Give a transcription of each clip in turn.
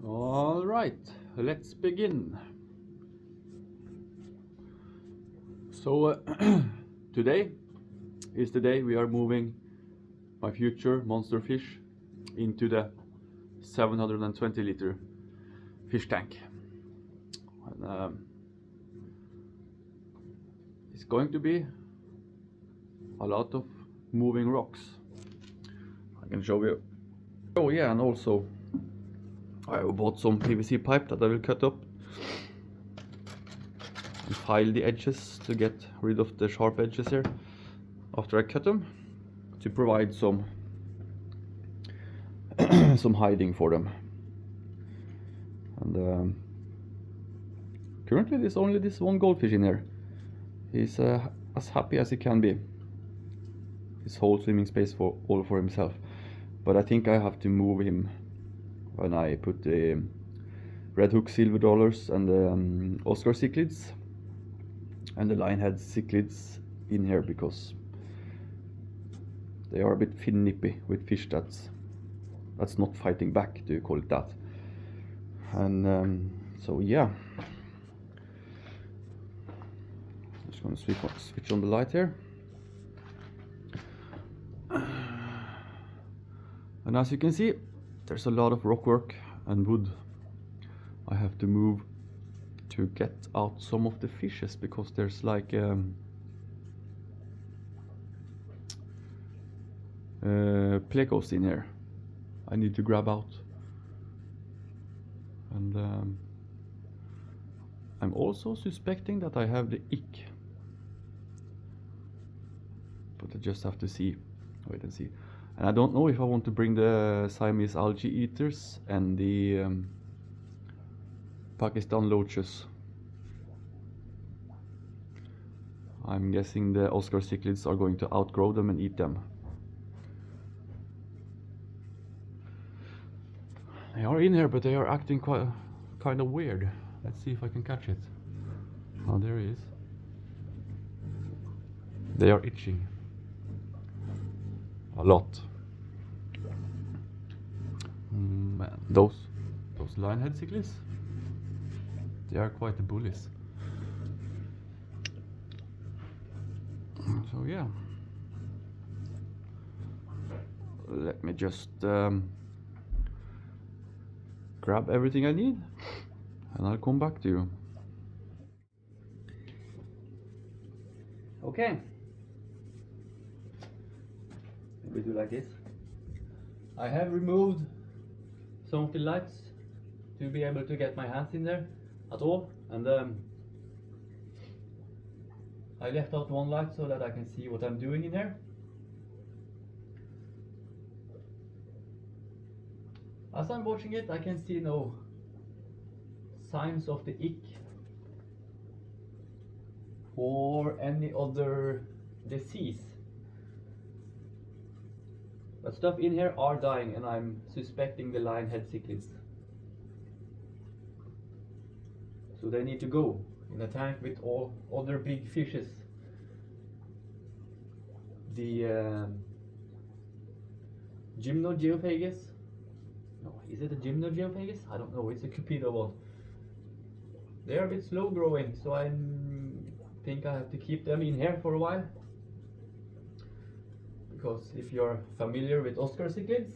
All right, let's begin. So today is the day we are moving my future monster fish into the 720 liter fish tank. And, it's going to be a lot of moving rocks. I can show you. Oh yeah, and also I bought some PVC pipe that I will cut up and file the edges to get rid of the sharp edges here after I cut them, to provide some some hiding for them. And currently there's only this one goldfish in here. He's as happy as he can be. His whole swimming space all for himself. But I think I have to move him when I put the red hook silver dollars and the Oscar cichlids and the lionhead cichlids in here, because they are a bit finippy with fish that's not fighting back, do you call it that? And so yeah, just gonna switch on the light here. And as you can see, there's a lot of rock work and wood I have to move to get out some of the fishes, because there's like plecos in here I need to grab out. And I'm also suspecting that I have the ick, but I just have to see, wait and see. And I don't know if I want to bring the Siamese algae eaters and the Pakistan loaches. I'm guessing the Oscar cichlids are going to outgrow them and eat them. They are in here, but they are acting quite kind of weird. Let's see if I can catch it. Oh, there he is. They are itching a lot. Man, those lionhead cichlids, they are quite the bullies. So yeah, let me just grab everything I need and I'll come back to you. Okay, maybe do like this. I have removed some of the lights to be able to get my hands in there at all, and I left out one light so that I can see what I'm doing in here. As I'm watching it, I can see no signs of the ick or any other disease. But stuff in here are dying, and I'm suspecting the lionhead cichlids. So they need to go in a tank with all other big fishes. The Gymnogeophagus. No, is it a Gymnogeophagus? I don't know, it's a Cupido one. They're a bit slow growing, so I think I have to keep them in here for a while. Because if you're familiar with Oscar cichlids,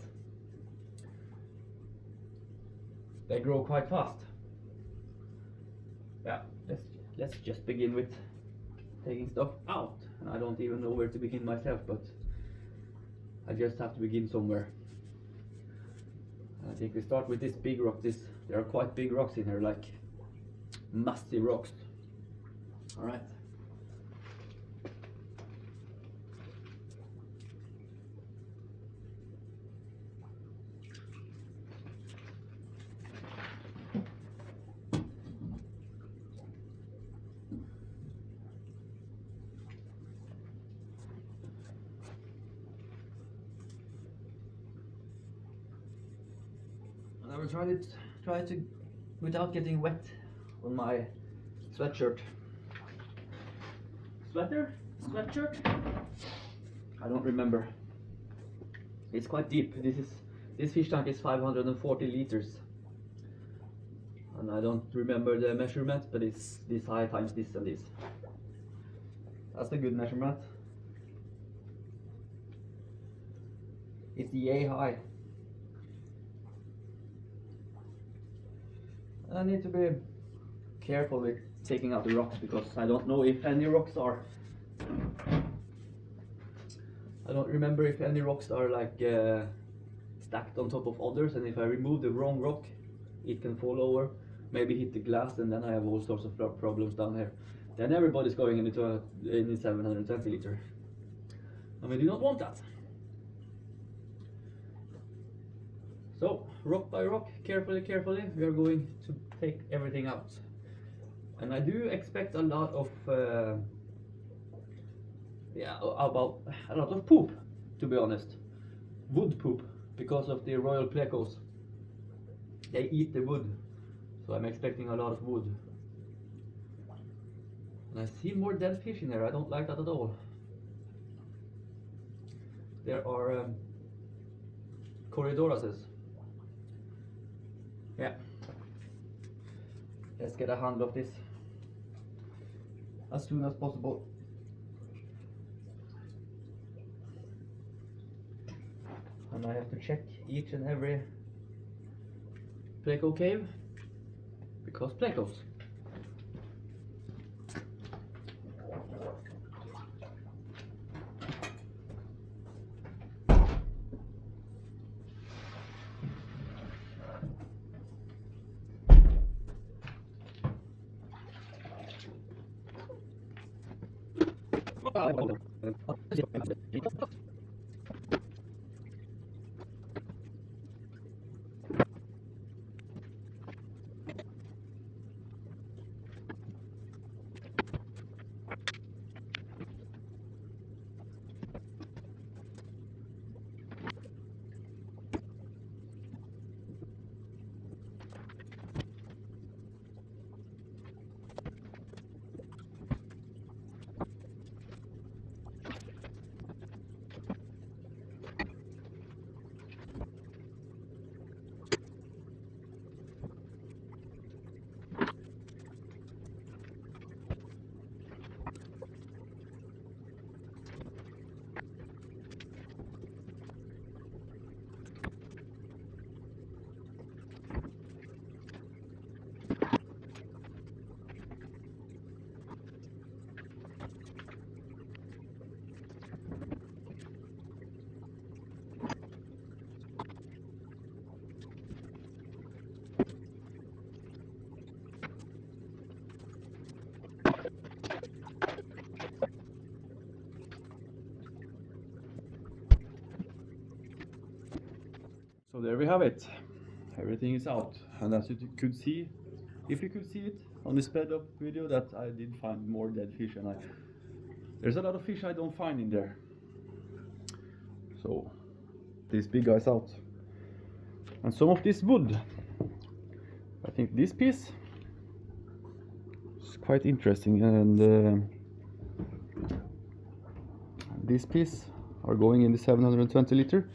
they grow quite fast. Yeah, let's just begin with taking stuff out. And I don't even know where to begin myself, but I just have to begin somewhere. I think we start with this big rock. There are quite big rocks in here, like massive rocks. All right. I will try to without getting wet on my sweatshirt. Sweatshirt? I don't remember. It's quite deep. This fish tank is 540 liters. and I don't remember the measurement, but it's this high times this and this. That's a good measurement. It's yay high. I need to be careful with taking out the rocks because I don't know if any rocks are. I don't remember if any rocks are like stacked on top of others, and if I remove the wrong rock, it can fall over, maybe hit the glass, and then I have all sorts of problems down here. Then everybody's going into a 720 liter, and we do not want that. So rock by rock, carefully, we are going to take everything out, and I do expect a lot of about a lot of poop, to be honest, wood poop, because of the royal plecos. They eat the wood, so I'm expecting a lot of wood. And I see more dead fish in here. I don't like that at all. There are Corydorases. Yeah. Let's get a handle of this as soon as possible. And I have to check each and every pleco cave, because plecos. So there we have it. Everything is out, and as you could see, if you could see it on the sped up video, that I did find more dead fish, and there's a lot of fish I don't find in there. So this big guy's out, and some of this wood. I think this piece is quite interesting, and this piece are going in the 720 liter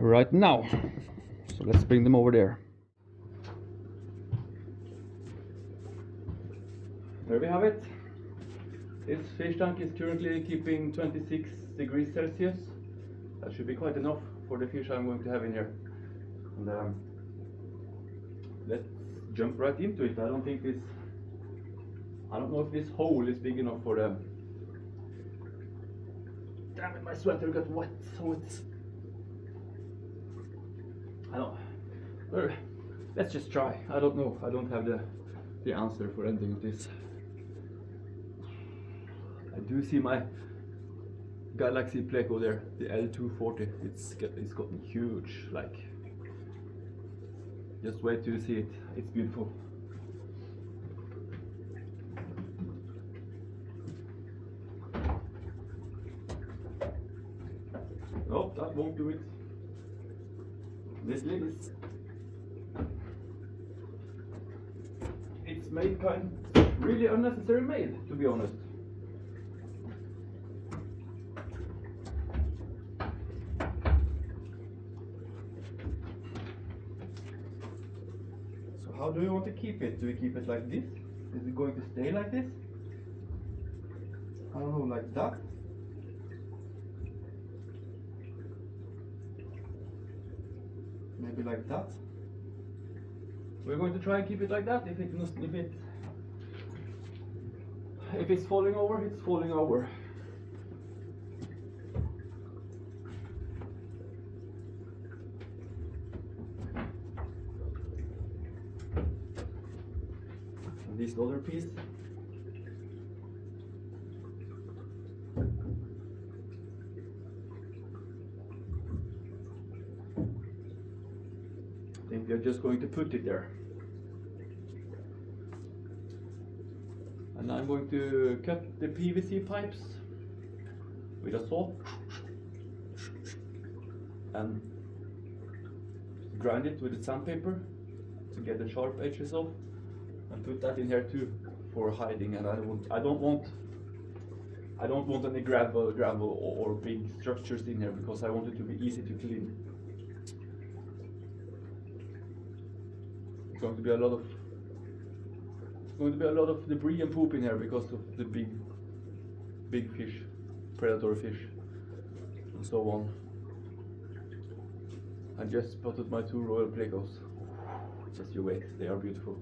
right now. So let's bring them over there. There we have it. This fish tank is currently keeping 26 degrees Celsius. That should be quite enough for the fish I'm going to have in here. And let's jump right into it. I don't know if this hole is big enough for them. Damn it, my sweater got wet, so it's... Let's just try. I don't know. I don't have the answer for anything of this. I do see my Galaxy Pleco there, the L240. It's gotten huge. Like, just wait till you see it. It's beautiful. Nope, that won't do it. This lid is... it's made really unnecessary made, to be honest. So how do you want to keep it? Do we keep it like this? Is it going to stay like this? I don't know, like that? Maybe like that? We're going to try and keep it like that. If it's falling over, it's falling over. And this other piece. I think we're just going to put it there. And I'm going to cut the PVC pipes with a saw and grind it with the sandpaper to get the sharp edges off, and put that in here too for hiding. And I don't want any gravel or big structures in here, because I want it to be easy to clean. It's going to be a lot of debris and poop in here because of the big fish, predator fish, and so on. I just spotted my 2 royal plecos. Just you wait, they are beautiful.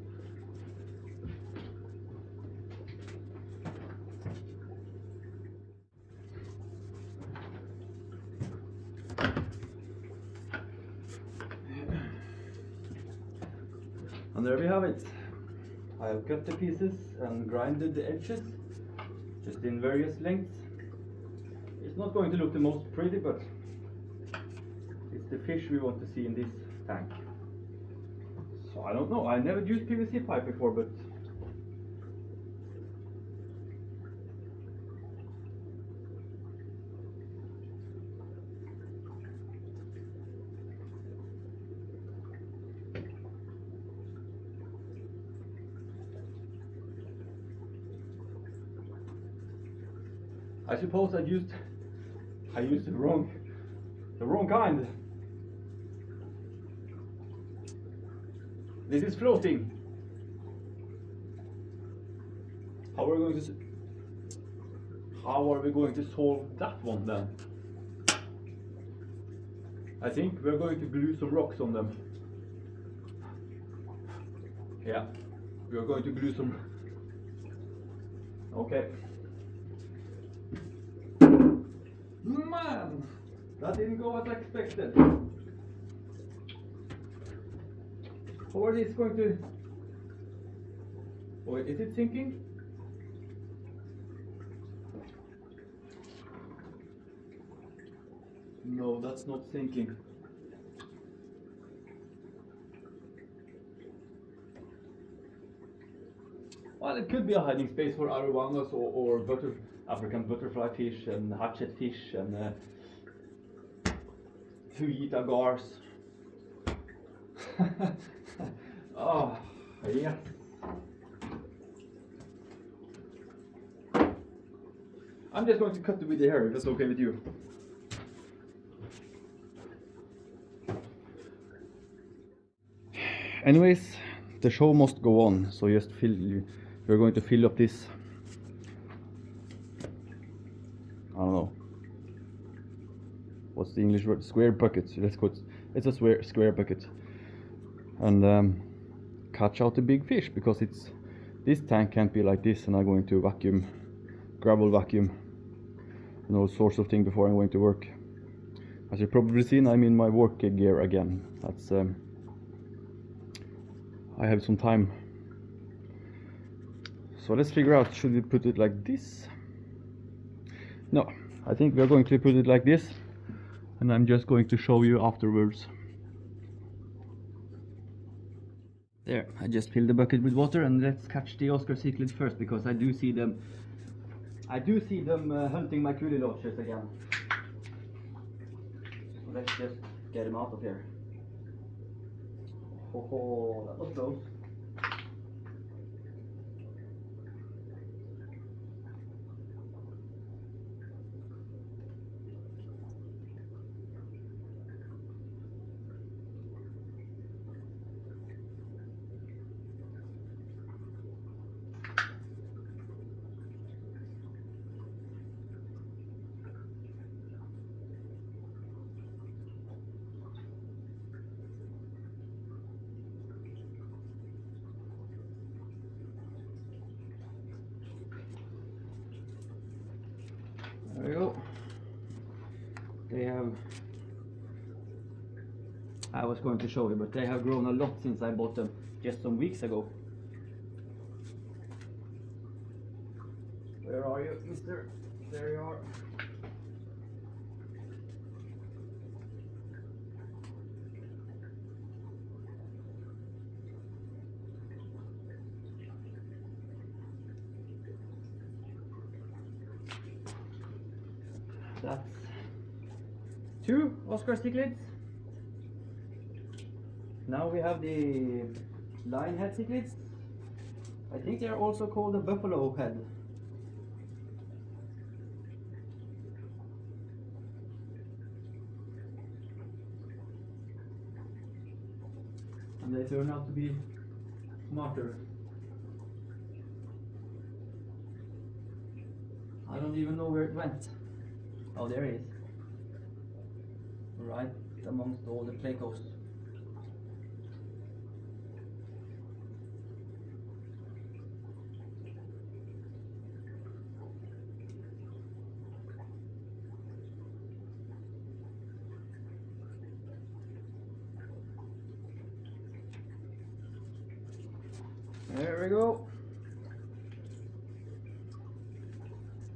And there we have it. I have cut the pieces and grinded the edges, just in various lengths. It's not going to look the most pretty, but it's the fish we want to see in this tank. So I don't know, I never used PVC pipe before, but I suppose I used the wrong kind. This is floating. How are we going to solve that one then? I think we're going to glue some rocks on them. Yeah, we're going to glue some. Okay. Man, that didn't go as expected. How are these going to... Wait, is it sinking? No, that's not sinking. Well, it could be a hiding space for arowanas or African butterfly fish and hatchet fish and Huita gars. Oh, yes. I'm just going to cut the video here, if that's okay with you. Anyways, the show must go on, so just we're going to fill up this, I don't know, what's the English word, square bucket. Let's go, it's a square bucket, and catch out the big fish, because this tank can't be like this, and I'm going to gravel vacuum and all sorts of things before I'm going to work. As you've probably seen, I'm in my work gear again. That's I have some time, so let's figure out, should we put it like this? No, I think we're going to put it like this, and I'm just going to show you afterwards. There, I just filled the bucket with water, and let's catch the Oscar cichlids first, because I do see them hunting my coolie loaches again. So let's just get them out of here. Oh, that was close. I was going to show you, but they have grown a lot since I bought them just some weeks ago. Where are you, mister? There you are. That's 2 Oscar cichlids. Now we have the lion head cichlids. I think they are also called the buffalo head. And they turn out to be smarter. I don't even know where it went. Oh, there it is. Right amongst all the plecos. There we go.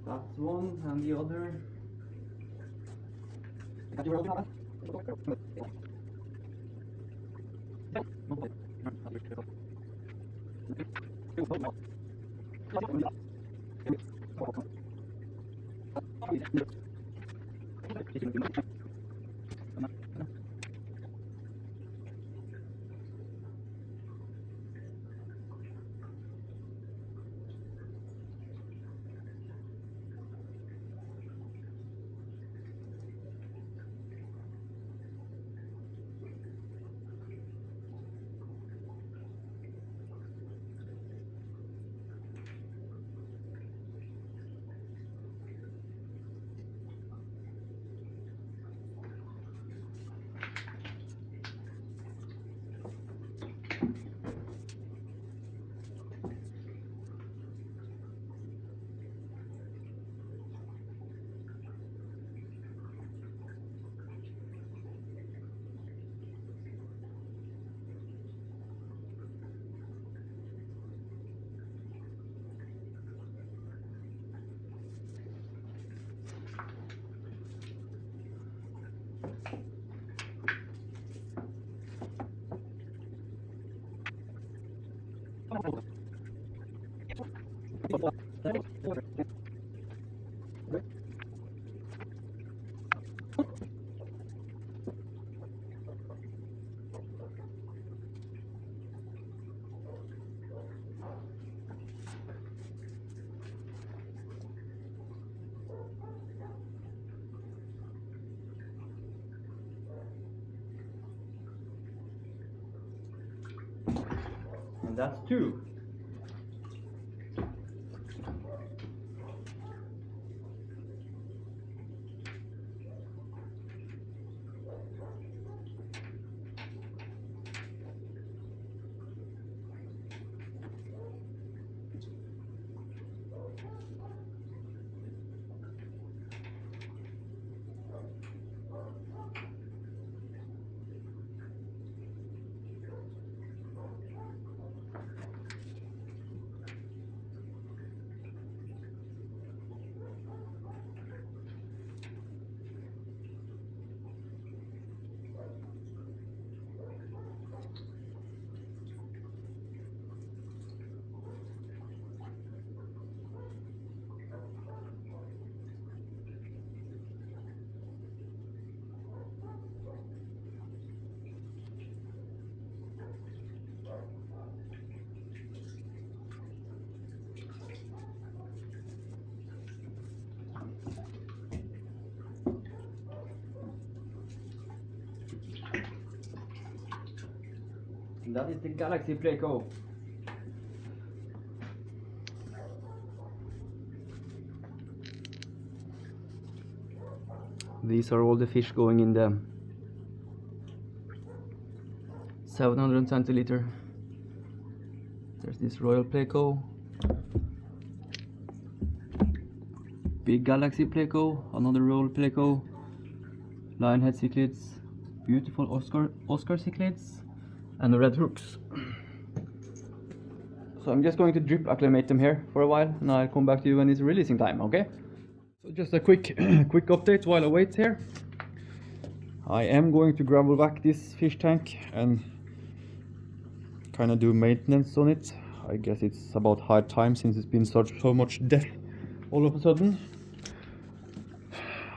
That's one, and the other. And that's 2. And that is the Galaxy Pleco. These are all the fish going in the 700 centiliter. There's this Royal Pleco, big Galaxy Pleco, another Royal Pleco, lionhead cichlids, beautiful Oscar cichlids, and the red hooks. So I'm just going to drip acclimate them here for a while, and I'll come back to you when it's releasing time, okay? So just a quick quick update while I wait here. I am going to gravel back this fish tank and kind of do maintenance on it. I guess it's about high time since it's been so much death all of a sudden.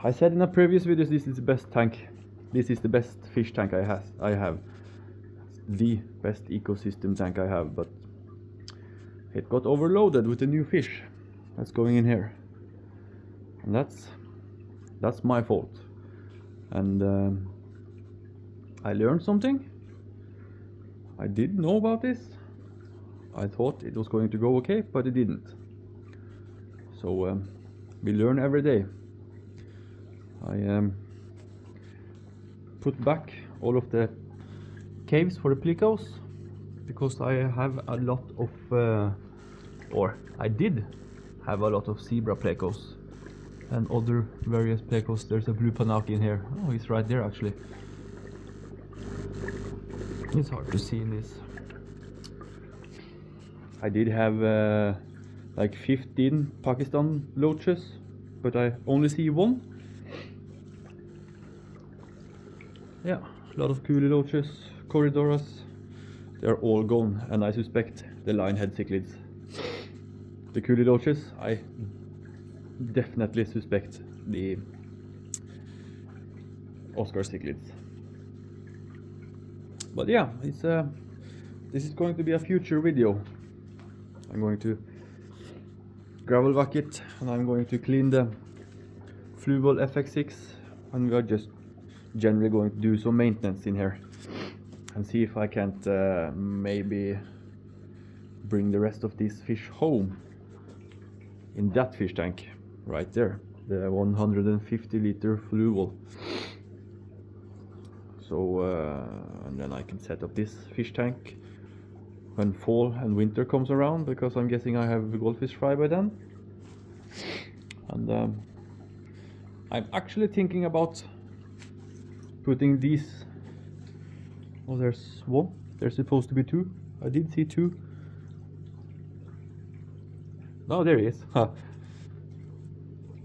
I said in a previous video this is the best tank. This is the best fish tank I have. The best ecosystem tank I have, but it got overloaded with the new fish that's going in here, and that's my fault. And I learned something. I didn't know about this. I thought it was going to go okay, but it didn't. So we learn every day. I put back all of the caves for the plecos because I have a lot of or I did have a lot of zebra plecos and other various plecos. There's a blue panaki in here. Oh, he's right there actually. It's hard to see in this. I did have like 15 Pakistan loaches, but I only see one. Yeah, a lot of coolie loaches, corridoras. They're all gone, and I suspect the lionhead cichlids. The coolie loaches, I definitely suspect the Oscar cichlids. But yeah, it's this is going to be a future video. I'm going to gravel vac it, and I'm going to clean the Fluval FX6, and we are just generally going to do some maintenance in here and see if I can't maybe bring the rest of these fish home in that fish tank right there, the 150 liter Fluval. So and then I can set up this fish tank when fall and winter comes around, because I'm guessing I have goldfish fry by then. And I'm actually thinking about putting these. Oh, there's one. There's supposed to be two. I did see two. No, there he is.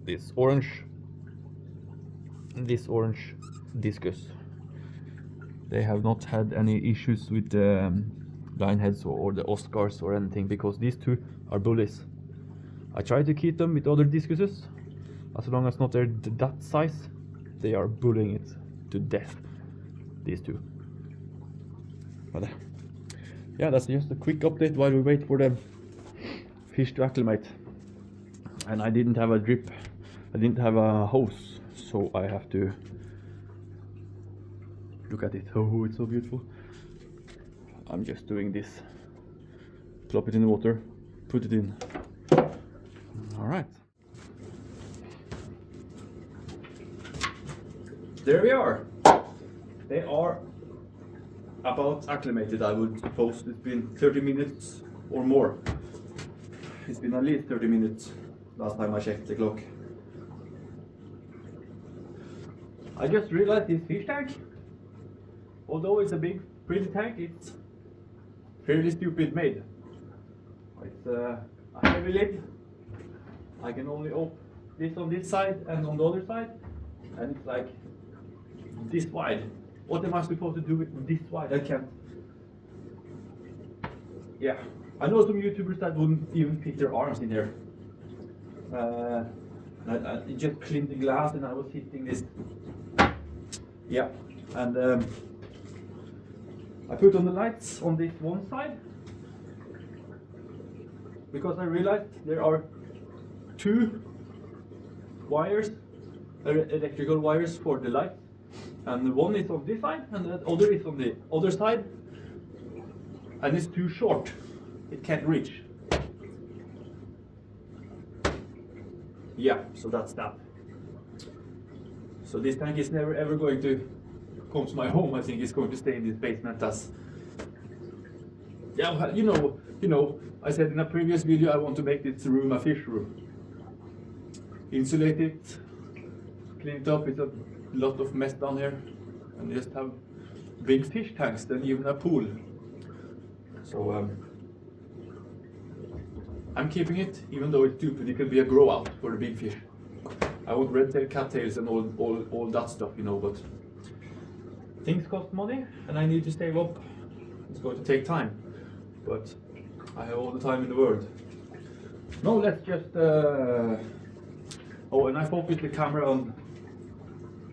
This orange discus. They have not had any issues with the lionheads or the Oscars or anything, because these two are bullies. I try to keep them with other discuses. As long as not they're that size, they are bullying it to death, these two. But yeah, that's just a quick update while we wait for the fish to acclimate. And I didn't have a drip, I didn't have a hose, so I have to look at it. Oh, it's so beautiful. I'm just doing this. Plop it in the water, put it in. All right. There we are. They are about acclimated, I would suppose. It's been 30 minutes or more. It's been at least 30 minutes last time I checked the clock. I just realized this fish tank, although it's a big pretty tank, it's fairly stupid made. It's a heavy lid. I can only open this on this side and on the other side, and it's like this wide. What am I supposed to do with this wide? I can't. Yeah, I know some YouTubers that wouldn't even fit their arms in here. I just cleaned the glass and I was hitting this. Yeah, and I put on the lights on this one side because I realized there are two wires, electrical wires for the lights, and one is on this side and the other is on the other side, and it's too short, it can't reach. Yeah, so that's that. So this tank is never ever going to come to my home. I think it's going to stay in this basement as, yeah, you know, I said in a previous video I want to make this room a fish room. Insulate it, clean it up. It's a lot of mess down here and just have big fish tanks than even a pool. So I'm keeping it, even though it's stupid. It could be a grow out for the big fish. I would red tail, cattails, and all that stuff, you know, but things cost money and I need to save up. It's going to take time, but I have all the time in the world. No, let's just oh, and I focus the camera on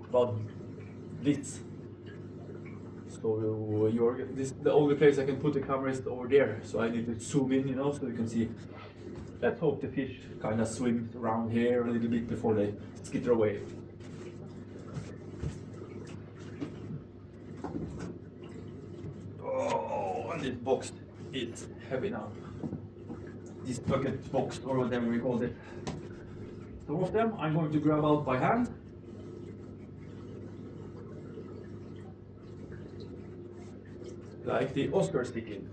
about this. So the only place I can put the camera is over there. So I need to zoom in, you know, so you can see. Let's hope the fish kind of swims around here a little bit before they skitter away. Oh, and this box is heavy now. This bucket box, or whatever we call it. Some of them I'm going to grab out by hand. Like the Oscar sticking.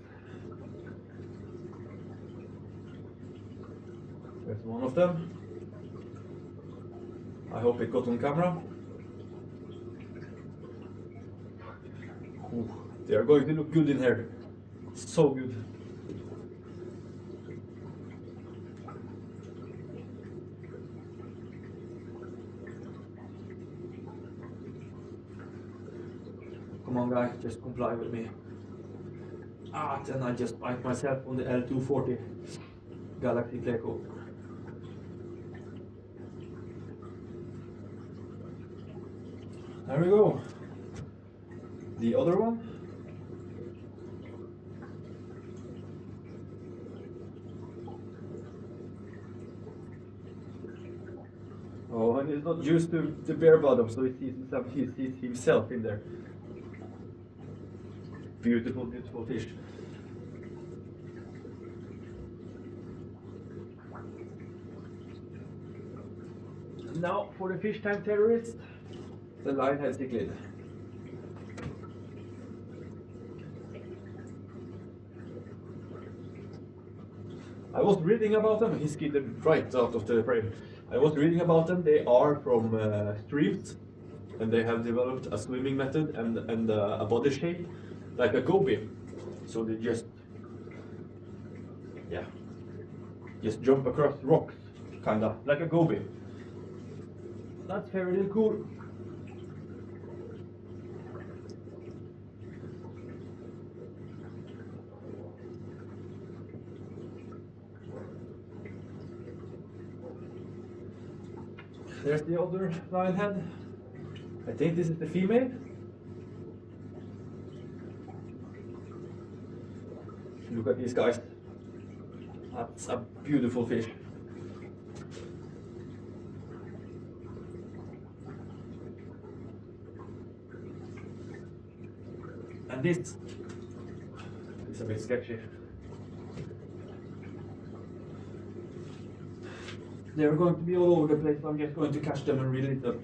There's one of them. I hope it got on camera. Ooh, they are going to look good in here. So good. Come on guys, just comply with me. Ah, then I just bite myself on the L240 Galaxy Pleco. There we go. The other one. Oh, and he's not used to the bare bottom, so he sees himself in there. Beautiful, beautiful fish. Now for the fish tank terrorist, the lionhead cichlid. I was reading about them. He skidded right out of the frame. I was reading about them. They are from streams, and they have developed a swimming method and a body shape like a goby. So they just jump across rocks, kinda like a goby. That's very cool. There's the other lionhead. I think this is the female. Look at these guys. That's a beautiful fish. And this is a bit sketchy. They're going to be all over the place, so I'm just going to catch them and release them.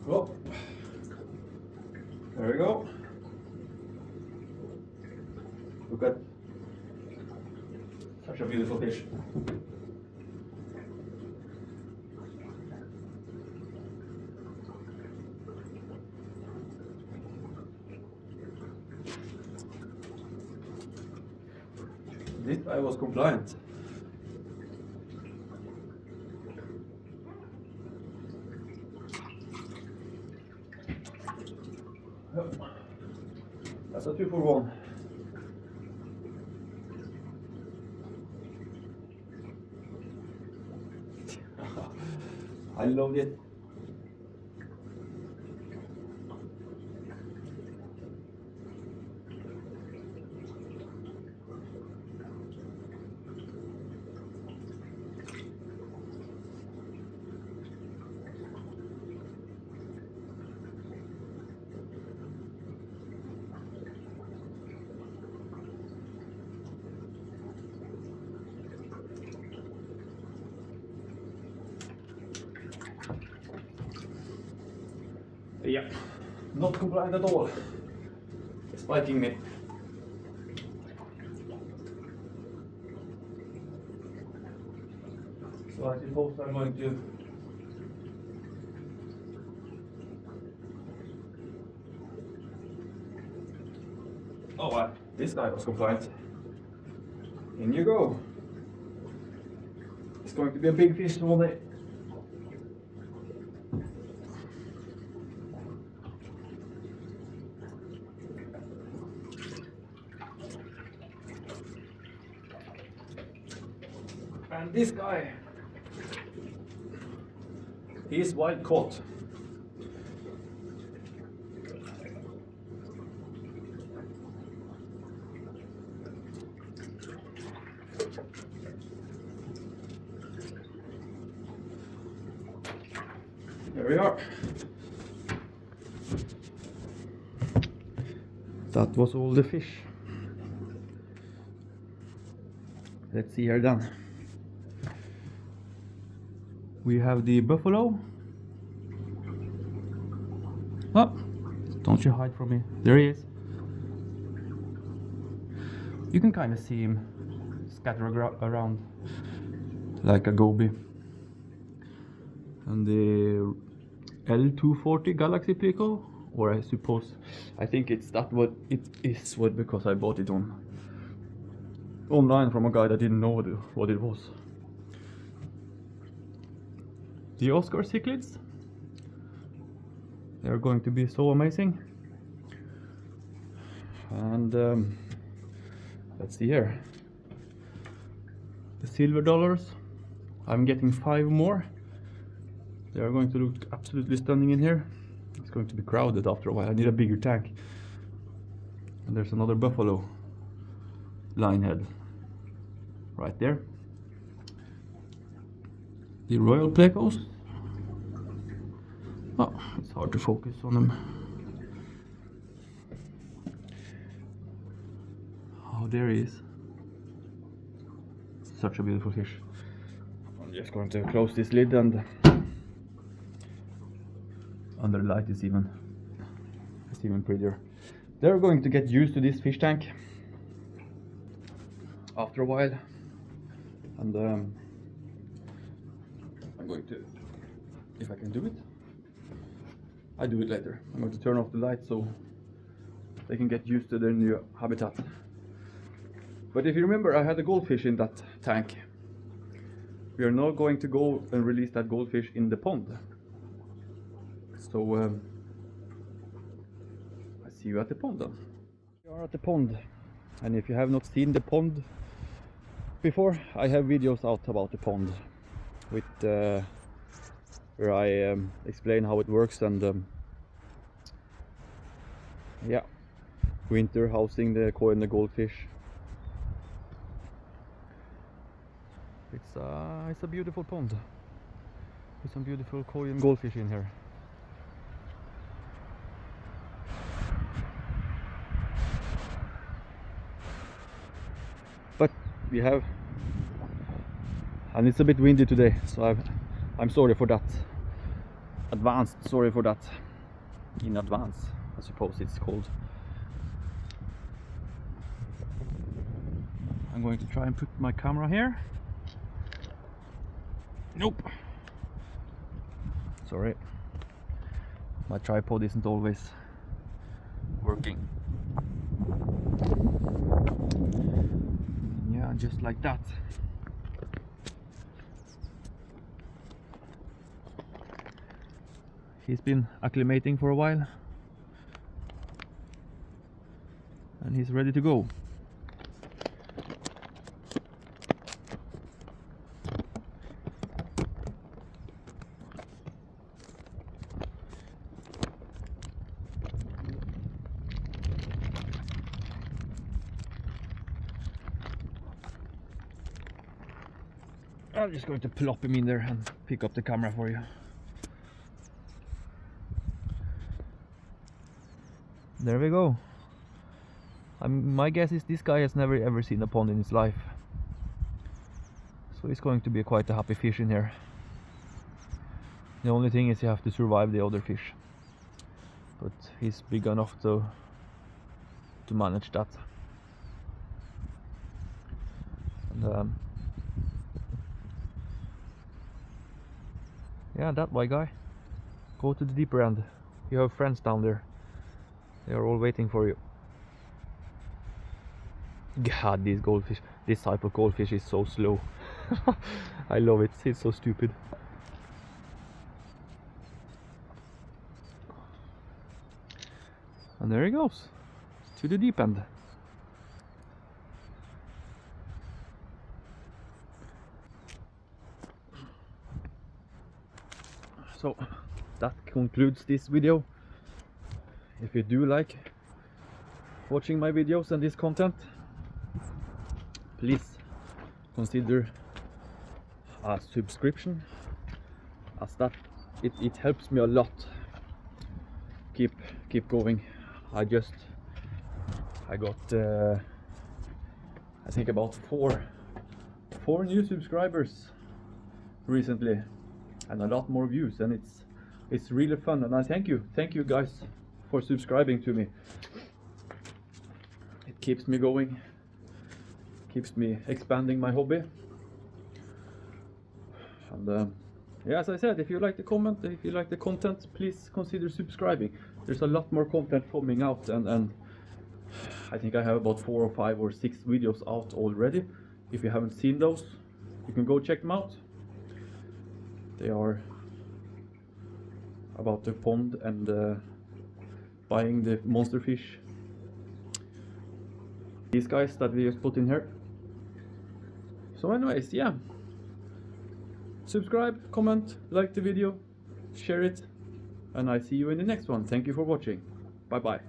Oh, there we go. Look at such a beautiful fish. This I was compliant. That's a 2 for 1. I love it. Yeah, not compliant at all. Spiking me. So I suppose I'm going to this guy was compliant. In you go. It's going to be a big fish today. And this guy, he's wild caught. There we are. That was all the fish. Let's see here then. We have the buffalo. Oh, don't you hide from me. There he is. You can kind of see him scatter around like a goby. And the L240 Galaxy Pico, or I think it's that what it is, because I bought it online from a guy that didn't know what it was. The Oscar cichlids, they are going to be so amazing. And let's see here, the silver dollars, I'm getting 5 more. They are going to look absolutely stunning in here. It's going to be crowded after a while. I need a bigger tank. And there's another buffalo linehead right there. The royal plecos. Oh, it's hard to focus on them. Oh, there he is. Such a beautiful fish. I'm just going to close this lid, and under the light it's even prettier. They're going to get used to this fish tank after a while, and I'm going to, if I can do it, I do it later. I'm going to turn off the light so they can get used to their new habitat. But if you remember, I had a goldfish in that tank. We are now going to go and release that goldfish in the pond. So I see you at the pond then. We are at the pond, and if you have not seen the pond before, I have videos out about the pond with where I explain how it works, and yeah, winter housing the koi and the goldfish. It's a beautiful pond with some beautiful koi and goldfish in here. But we have, and it's a bit windy today, so I'm sorry for that. Sorry for that. In advance, I suppose it's called. I'm going to try and put my camera here. Nope. Sorry. My tripod isn't always working. Yeah, just like that. He's been acclimating for a while, and he's ready to go. I'm just going to plop him in there and pick up the camera for you. There we go. My guess is this guy has never ever seen a pond in his life, so it's going to be quite a happy fish in here. The only thing is you have to survive the other fish. but he's big enough to manage that. And yeah, that way, guy. Go to the deeper end. You have friends down there. They are all waiting for you. God, these goldfish, this type of goldfish is so slow. I love it. It's so stupid. And there he goes, to the deep end. So that concludes this video. If you do like watching my videos and this content, please consider a subscription, as that it helps me a lot keep going. I got I think about four new subscribers recently, and a lot more views, and it's really fun, and I thank you guys for subscribing to me. It keeps me going, keeps me expanding my hobby. And yeah, as I said, if you like the content, please consider subscribing. There's a lot more content coming out, and I think I have about 4 or 5 or 6 videos out already. If you haven't seen those, you can go check them out. They are about the pond and buying the monster fish. These guys that we just put in here. So anyways, yeah. Subscribe, comment, like the video, share it, and I see you in the next one. Thank you for watching. Bye bye.